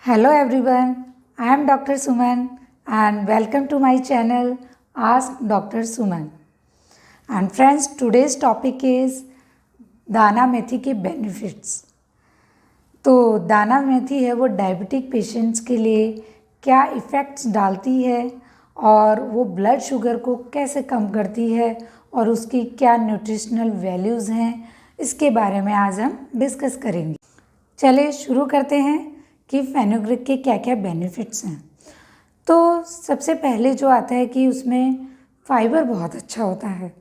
Hello everyone, I am Dr. Suman and welcome to my channel Ask Dr. Suman. And friends, today's topic is दाना मेथी के benefits. तो दाना मेथी है वो diabetic patients के लिए क्या इफ़ेक्ट्स डालती है और वो ब्लड शुगर को कैसे कम करती है और उसकी क्या न्यूट्रिशनल वैल्यूज़ हैं, इसके बारे में आज हम डिस्कस करेंगे। चलिए शुरू करते हैं कि फेनुग्रीक के क्या क्या बेनिफिट्स हैं। तो सबसे पहले जो आता है कि उसमें फ़ाइबर बहुत अच्छा होता है।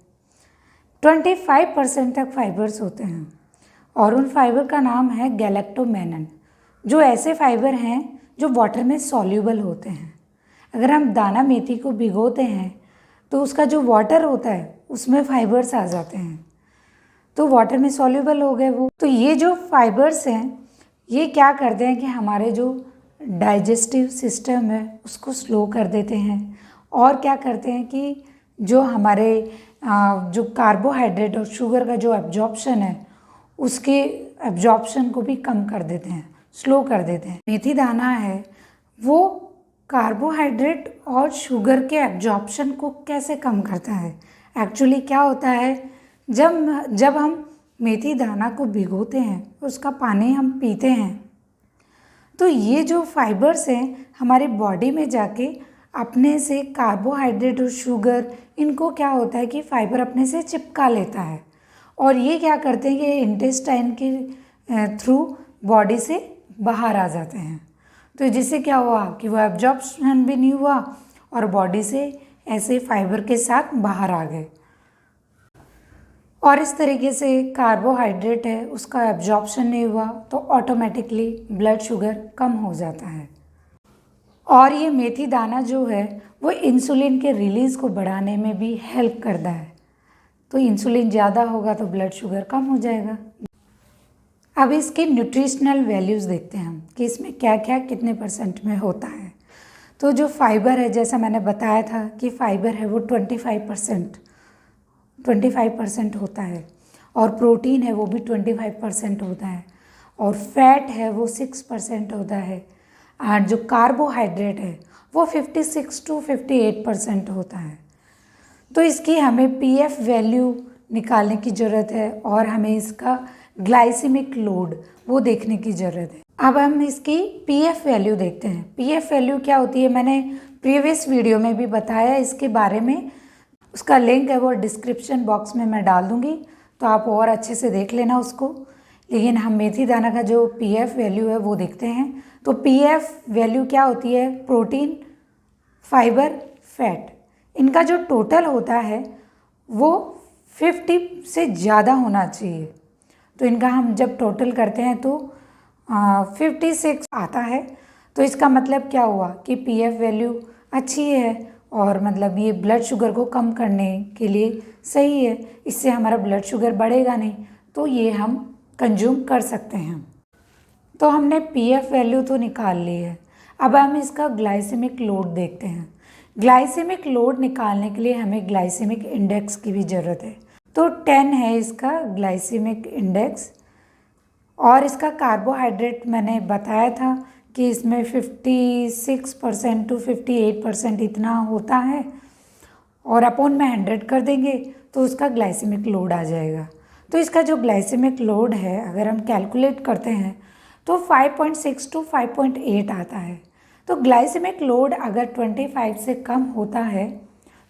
25% तक फाइबर्स होते हैं और उन फाइबर का नाम है गैलेक्टोमेनन, जो ऐसे फाइबर हैं जो वाटर में सॉल्यूबल होते हैं। अगर हम दाना मेथी को भिगोते हैं तो उसका जो वाटर होता है उसमें फाइबर्स आ जाते हैं, तो वाटर में सॉल्यूबल हो गए वो। तो ये जो फाइबर्स हैं ये क्या करते हैं कि हमारे जो डाइजेस्टिव सिस्टम है उसको स्लो कर देते हैं और क्या करते हैं कि जो हमारे जो कार्बोहाइड्रेट और शुगर का जो एब्जॉर्प्शन है उसके एब्जॉर्प्शन को भी कम कर देते हैं, स्लो कर देते हैं। मेथी दाना है वो कार्बोहाइड्रेट और शुगर के एब्जॉर्प्शन को कैसे कम करता है। एक्चुअली क्या होता है, जब हम मेथी दाना को भिगोते हैं उसका पानी हम पीते हैं तो ये जो फाइबर्स हैं हमारी बॉडी में जाके अपने से कार्बोहाइड्रेट और शुगर, इनको क्या होता है कि फाइबर अपने से चिपका लेता है और ये क्या करते हैं कि इंटेस्टाइन के थ्रू बॉडी से बाहर आ जाते हैं। तो जिससे क्या हुआ कि वो एब्जॉर्प्शन भी नहीं हुआ और बॉडी से ऐसे फाइबर के साथ बाहर आ गए और इस तरीके से कार्बोहाइड्रेट है उसका एब्जॉर्प्शन नहीं हुआ तो ऑटोमेटिकली ब्लड शुगर कम हो जाता है। और ये मेथी दाना जो है वो इंसुलिन के रिलीज़ को बढ़ाने में भी हेल्प करता है। तो इंसुलिन ज़्यादा होगा तो ब्लड शुगर कम हो जाएगा। अब इसके न्यूट्रिशनल वैल्यूज़ देखते हैं हम कि इसमें क्या क्या कितने % में होता है। तो जो फाइबर है, जैसा मैंने बताया था कि फाइबर है वो 25% होता है और प्रोटीन है वो भी 25% होता है और फैट है वो 6% होता है और जो कार्बोहाइड्रेट है वो 56 to 58% होता है। तो इसकी हमें पीएफ वैल्यू निकालने की ज़रूरत है और हमें इसका ग्लाइसेमिक लोड वो देखने की ज़रूरत है। अब हम इसकी पीएफ वैल्यू देखते हैं। पीएफ वैल्यू क्या होती है, मैंने प्रीवियस वीडियो में भी बताया इसके बारे में, उसका लिंक है वो डिस्क्रिप्शन बॉक्स में मैं डाल दूँगी तो आप और अच्छे से देख लेना उसको। लेकिन हम मेथी दाना का जो पीएफ वैल्यू है वो देखते हैं। तो पीएफ वैल्यू क्या होती है, प्रोटीन, फाइबर, फैट, इनका जो टोटल होता है वो 50 से ज़्यादा होना चाहिए। तो इनका हम जब टोटल करते हैं तो 56 आता है। तो इसका मतलब क्या हुआ कि पीएफ वैल्यू अच्छी है और मतलब ये ब्लड शुगर को कम करने के लिए सही है। इससे हमारा ब्लड शुगर बढ़ेगा नहीं, तो ये हम कंज्यूम कर सकते हैं। तो हमने पीएफ वैल्यू तो निकाल ली है। अब हम इसका ग्लाइसेमिक लोड देखते हैं। ग्लाइसेमिक लोड निकालने के लिए हमें ग्लाइसेमिक इंडेक्स की भी ज़रूरत है। तो 10 है इसका ग्लाइसेमिक इंडेक्स और इसका कार्बोहाइड्रेट मैंने बताया था कि इसमें 56% to 58% इतना होता है और अपॉन में 100 कर देंगे तो उसका ग्लाइसेमिक लोड आ जाएगा। तो इसका जो ग्लाइसेमिक लोड है अगर हम कैलकुलेट करते हैं तो 5.6 to 5.8 आता है। तो ग्लाइसेमिक लोड अगर 25 से कम होता है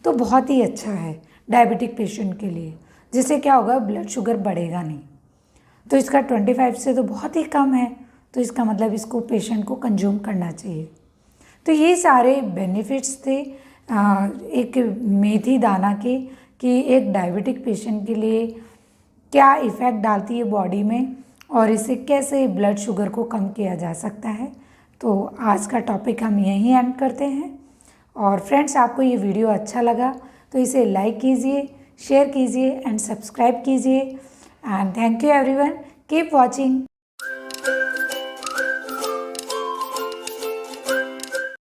तो बहुत ही अच्छा है डायबिटिक पेशेंट के लिए, जिससे क्या होगा ब्लड शुगर बढ़ेगा नहीं। तो इसका 25 से तो बहुत ही कम है, तो इसका मतलब इसको पेशेंट को कंज्यूम करना चाहिए। तो ये सारे बेनिफिट्स थे एक मेथी दाना के कि एक डायबिटिक पेशेंट के लिए क्या इफ़ेक्ट डालती है बॉडी में और इसे कैसे ब्लड शुगर को कम किया जा सकता है। तो आज का टॉपिक हम यहीं एंड करते हैं। और फ्रेंड्स, आपको ये वीडियो अच्छा लगा तो इसे लाइक कीजिए, शेयर कीजिए एंड सब्सक्राइब कीजिए। And thank you everyone, keep watching